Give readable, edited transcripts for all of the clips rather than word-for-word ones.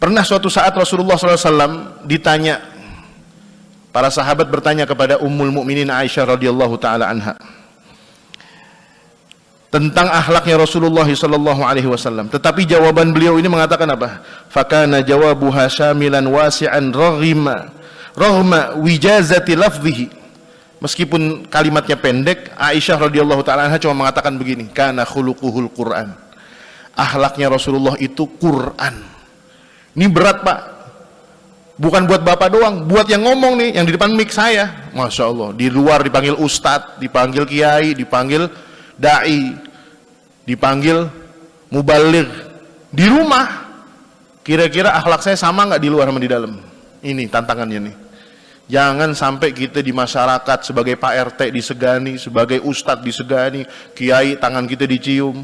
Pernah suatu saat Rasulullah SAW ditanya, para sahabat bertanya kepada Ummul Mukminin Aisyah radhiyallahu taala anha tentang akhlaknya Rasulullah SAW. Tetapi jawaban beliau ini mengatakan apa? Fakana jawabuha syamilan wasi'an raghma wijazati lafzihi. Meskipun kalimatnya pendek, Aisyah radhiyallahu taala anha cuma mengatakan begini, kana khuluquhul Quran. Akhlaknya Rasulullah itu Quran. Ini berat, Pak. Bukan buat Bapak doang, buat yang ngomong nih, yang di depan mic saya. Masya Allah, di luar dipanggil ustadz, dipanggil kiai, dipanggil da'i, dipanggil mubaligh. Di rumah, kira-kira akhlak saya sama nggak di luar sama di dalam? Ini tantangannya nih. Jangan sampai kita di masyarakat sebagai Pak RT disegani, sebagai ustadz disegani, kiai tangan kita dicium,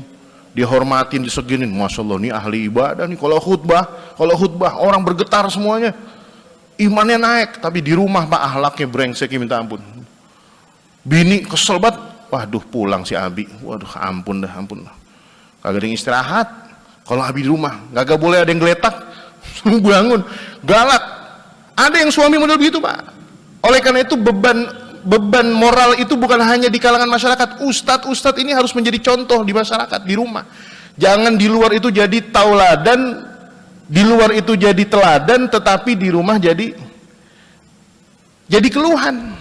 dihormatin, diseginin. Masya Allah, ini ahli ibadah nih. Kalau khutbah orang bergetar semuanya, imannya naik. Tapi di rumah Pak akhlaknya brengsek minta ampun. Bini kesel banget, waduh pulang si Abi, waduh ampun dah. Kagak ada yang istirahat. Kalau Abi di rumah, kagak boleh ada yang geletak, bangun, galak. Ada yang suami model begitu, Pak. Oleh karena itu beban moral itu bukan hanya di kalangan masyarakat. Ustadz ini harus menjadi contoh di masyarakat, di rumah. Jangan di luar itu jadi tauladan, di luar itu jadi teladan, tetapi di rumah jadi keluhan.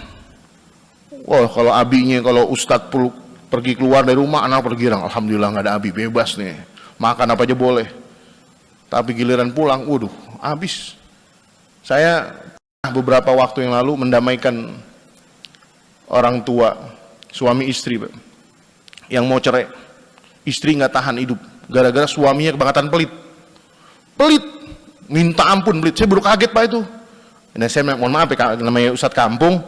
Wah, kalau abinya, kalau ustadz pergi keluar dari rumah, anak pergi, alhamdulillah nggak ada abi, bebas nih, makan apa aja boleh. Tapi giliran pulang, waduh, habis. Saya beberapa waktu yang lalu mendamaikan orang tua, suami istri, Pak, yang mau cerai. Istri nggak tahan hidup gara-gara suaminya kebangetan pelit, minta ampun pelit. Saya baru kaget, Pak, itu. Nah, saya mohon maaf ya, namanya Ustadz kampung,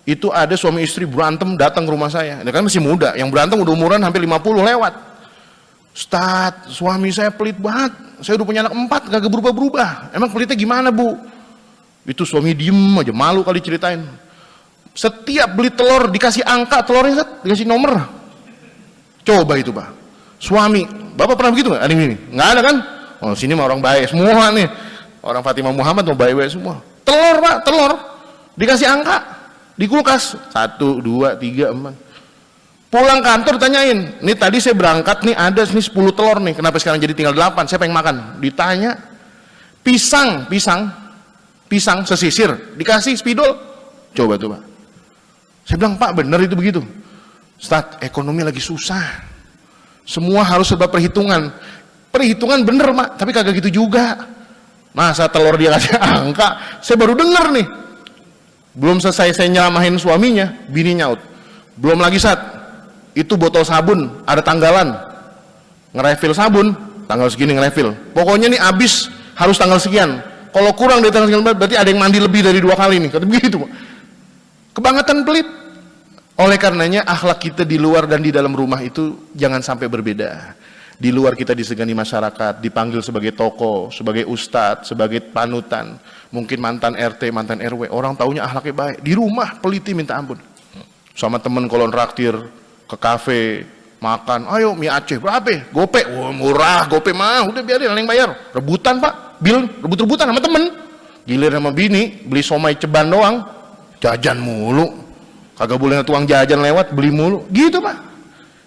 itu ada suami istri berantem datang ke rumah saya. Dia kan masih muda, yang berantem udah umuran hampir 50 lewat. Ustadz, suami saya pelit banget, saya udah punya anak 4, kagak berubah-berubah. Emang pelitnya gimana, Bu? Itu suami diem aja, malu kali ceritain. Setiap beli telur dikasih angka telurnya, dikasih nomor. Coba itu, Pak. Suami, Bapak pernah begitu nggak? Ada ini? Nggak ada kan? Oh, sini mah orang baik semua nih. Orang Fatimah Muhammad mau baik-baik semua. Telur, Pak, telur dikasih angka di kulkas 1, 2, 3, 4. Pulang kantor tanyain, nih tadi saya berangkat nih ada nih 10 telur nih, kenapa sekarang jadi tinggal 8? Saya pengen makan. Ditanya, pisang sesisir dikasih spidol. Coba tuh, Pak. Saya bilang, Pak, bener itu begitu? Ustadz, ekonomi lagi susah, semua harus serba perhitungan bener, Pak, tapi kagak gitu juga. Masa telur dia kasih angka? Saya baru denger nih. Belum selesai saya nyelamahin suaminya, bini nyaut, belum lagi itu botol sabun ada tanggalan, ngerefill sabun tanggal segini ngerefill, pokoknya nih habis harus tanggal sekian. Kalau kurang dari tanggal 19 berarti ada yang mandi lebih dari 2 kali nih. Kata begitu. Kebangetan pelit. Oleh karenanya akhlak kita di luar dan di dalam rumah itu jangan sampai berbeda. Di luar kita disegani masyarakat, dipanggil sebagai tokoh, sebagai ustadz, sebagai panutan, mungkin mantan RT, mantan RW, orang taunya akhlaknya baik. Di rumah peliti minta ampun. Sama temen kalau traktir ke kafe makan, ayo mie Aceh berapa? Gope, wah murah, gope mah udah biarin yang bayar. Rebutan, Pak, bil rebut-rebutan sama temen. Gilir sama bini beli somai ceban doang, jajan mulu, kagak boleh tukang jajan lewat beli mulu, gitu, Pak.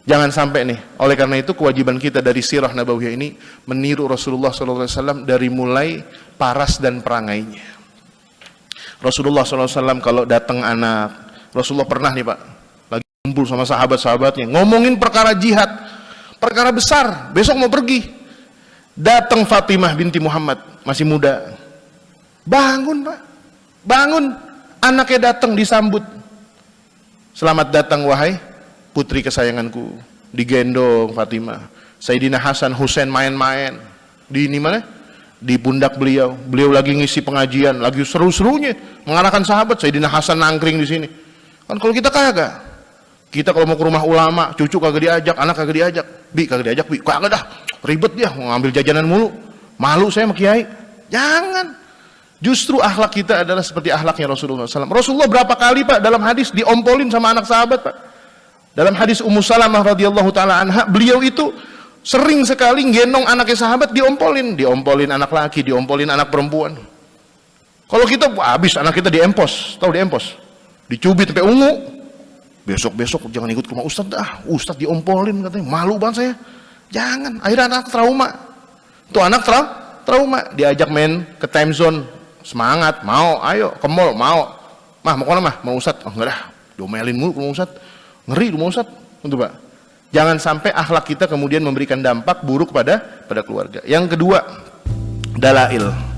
Jangan sampai nih. Oleh karena itu kewajiban kita dari sirah nabawiyah ini meniru Rasulullah SAW dari mulai paras dan perangainya. Rasulullah SAW kalau datang anak, Rasulullah pernah nih, Pak, kumpul sama sahabat-sahabatnya ngomongin perkara jihad, perkara besar, besok mau pergi. Datang Fatimah binti Muhammad, masih muda, bangun, Pak, bangun. Anaknya datang disambut, selamat datang wahai putri kesayanganku. Digendong Fatimah. Sayyidina Hasan Husain main-main di ini mana, di pundak beliau lagi ngisi pengajian, lagi seru-serunya mengarahkan sahabat. Sayyidina Hasan nangkring di sini. Kan kalau kita kagak, kita kalau mau ke rumah ulama, cucu kagak diajak, anak kagak diajak, kagak diajak, kagak dah, ribet dia, mau ngambil jajanan mulu, malu saya sama kiai. Jangan. Justru akhlak kita adalah seperti akhlaknya Rasulullah SAW. Rasulullah berapa kali, Pak, dalam hadis diompolin sama anak sahabat, Pak. Dalam hadis Ummu Salamah radhiyallahu taala anha, beliau itu Sering sekali gendong anaknya sahabat diompolin anak laki, diompolin anak perempuan. Kalau kita habis anak kita diempos, tahu diempos, dicubit sampai ungu. Besok jangan ikut ke rumah Ustadz dah, Ustadz diompolin katanya, malu banget saya. Jangan, akhirnya anak trauma. Tuh anak trauma, diajak main ke time zone, semangat, mau, ayo ke mall, mau. Mah mau kemana mah? Mau Ustadz? Oh enggak dah, diomelin mulu ke rumah Ustadz, ngeri rumah Ustadz. Untuk Pak, jangan sampai akhlak kita kemudian memberikan dampak buruk pada keluarga. Yang kedua, dalail.